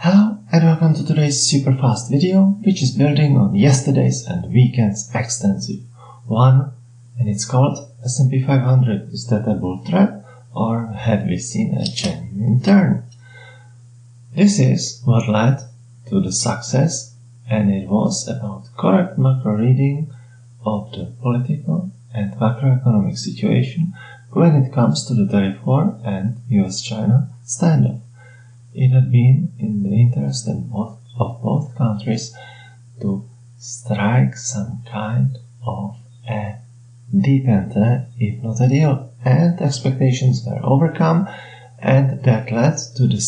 Hello and welcome to today's super fast video, which is building on yesterday's and weekend's extensive one, and it's called S&P 500. Is that a bull threat, or had we seen a genuine turn? This is what led to the success, and it was about correct macro reading of the political and macroeconomic situation when it comes to the tariff war and US-China standoff. It had been in the interest of both countries to strike some kind of a detente, if not a deal, and expectations were overcome, and that led to the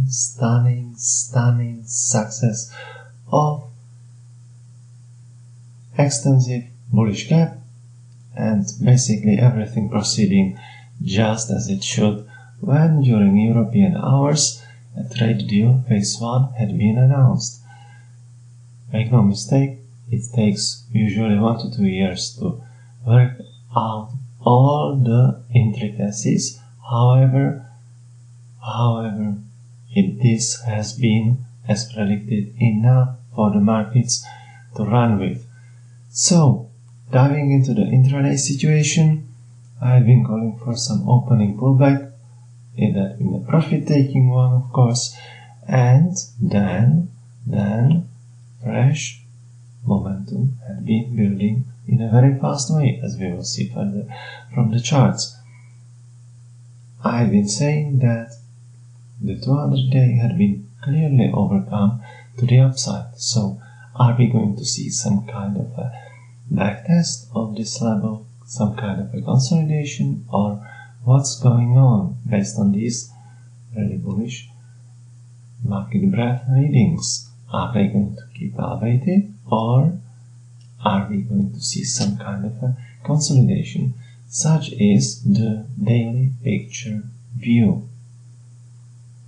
stunning success of extensive bullish gap, and basically everything proceeding just as it should when during European hours a trade deal phase 1 had been announced. Make no mistake, it takes usually 1 to 2 years to work out all the intricacies. However, this has been, as predicted, enough for the markets to run with. So, diving into the intraday situation, I've been calling for some opening pullback. It had been a profit-taking one, of course, and then fresh momentum had been building in a very fast way, as we will see further from the charts. I've been saying that the 200-day had been clearly overcome to the upside, so are we going to see some kind of a backtest of this level, some kind of a consolidation, or what's going on based on these really bullish market breadth readings? Are they going to keep elevated, or are we going to see some kind of a consolidation? Such is the daily picture view.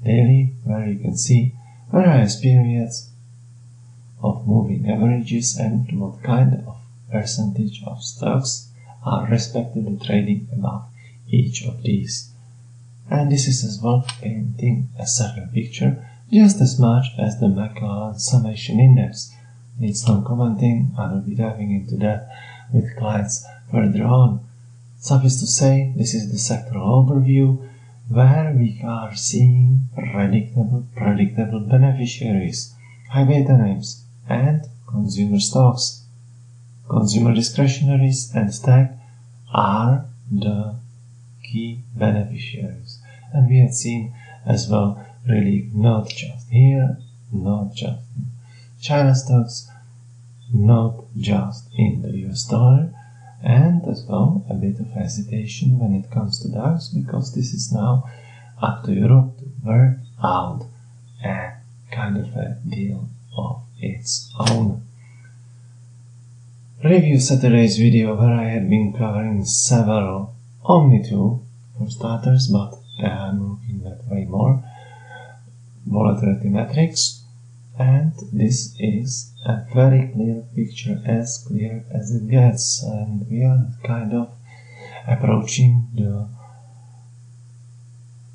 Daily, where you can see various periods of moving averages and what kind of percentage of stocks are respectively trading above each of these. And this is as well painting a circle picture just as much as the Maclellan Summation Index. Needs no commenting, I will be diving into that with clients further on. Suffice to say, this is the sectoral overview where we are seeing predictable beneficiaries, high beta names and consumer stocks. Consumer discretionaries and tech are the key beneficiaries, and we had seen as well really not just here, not just in China stocks, not just in the US dollar, and as well a bit of hesitation when it comes to DAX, because this is now up to Europe to work out a kind of a deal of its own. Review Saturday's video where I had been covering several, only 2 for starters, but I'm looking at way more volatility metrics, and this is a very clear picture, as clear as it gets, and we are kind of approaching the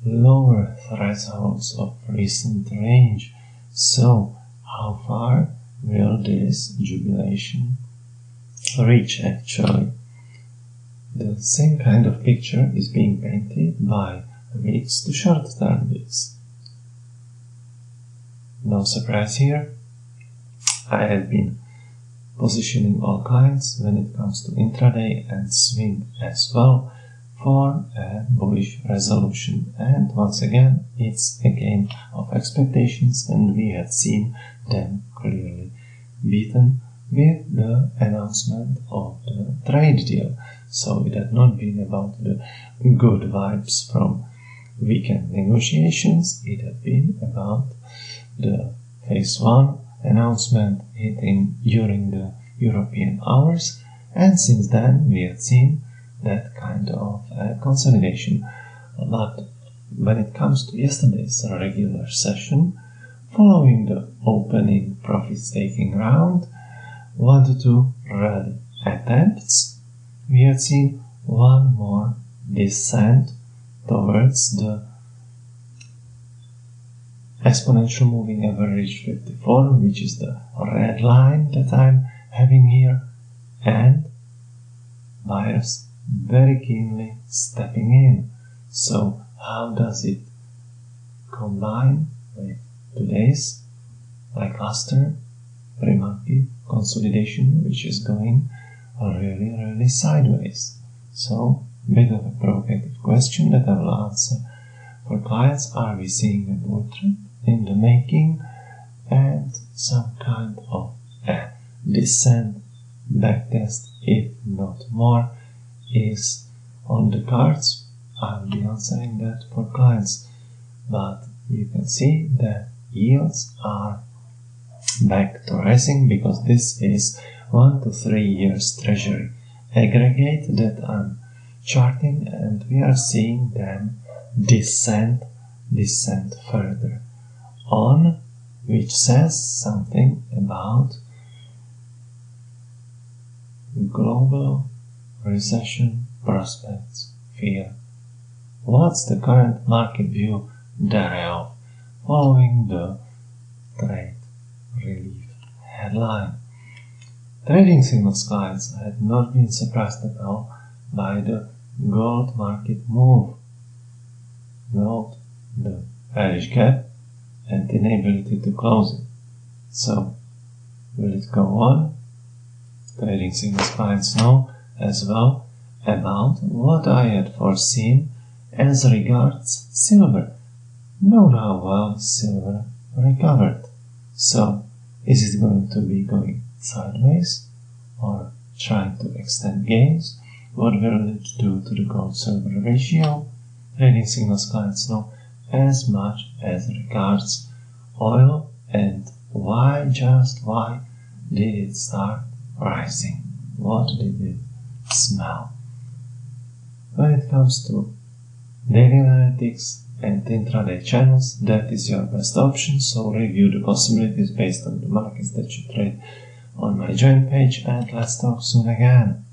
lower thresholds of recent range. So how far will this jubilation reach actually? The same kind of picture is being painted by weeks to short-term weeks. No surprise here, I have been positioning all clients when it comes to intraday and swing as well for a bullish resolution, and once again it's a game of expectations, and we had seen them clearly beaten with the announcement of the trade deal. So it had not been about the good vibes from weekend negotiations, it had been about the phase 1 announcement hitting during the European hours, and since then we had seen that kind of consolidation. But when it comes to yesterday's regular session, following the opening profit-taking round, 1 to 2 rally attempts, we had seen one more descent towards the exponential moving average 54, which is the red line that I'm having here, and buyers very keenly stepping in. So how does it combine with today's lackluster pre-market consolidation, which is going really sideways? So, bit of a provocative question that I will answer for clients. Are we seeing a bull trend in the making and some kind of a descent backtest, if not more, is on the cards? I'll be answering that for clients, but you can see that yields are back to rising because this is 1 to 3 years treasury aggregate that I'm charting, and we are seeing them descend further on, which says something about global recession prospects fear. What's the current market view thereof following the trade relief headline? Trading signals clients had not been surprised at all by the gold market move. Note the bearish gap and inability to close it. So, will it go on? Trading signals clients know as well about what I had foreseen as regards silver. Know how well silver recovered. So, is it going to be going sideways or trying to extend gains? What will it do to the gold-silver ratio? Trading signals clients know as much as regards oil and why did it start rising? What did it smell? When it comes to daily analytics and intraday channels, that is your best option, so review the possibilities based on the markets that you trade on my joint page, and let's talk soon again.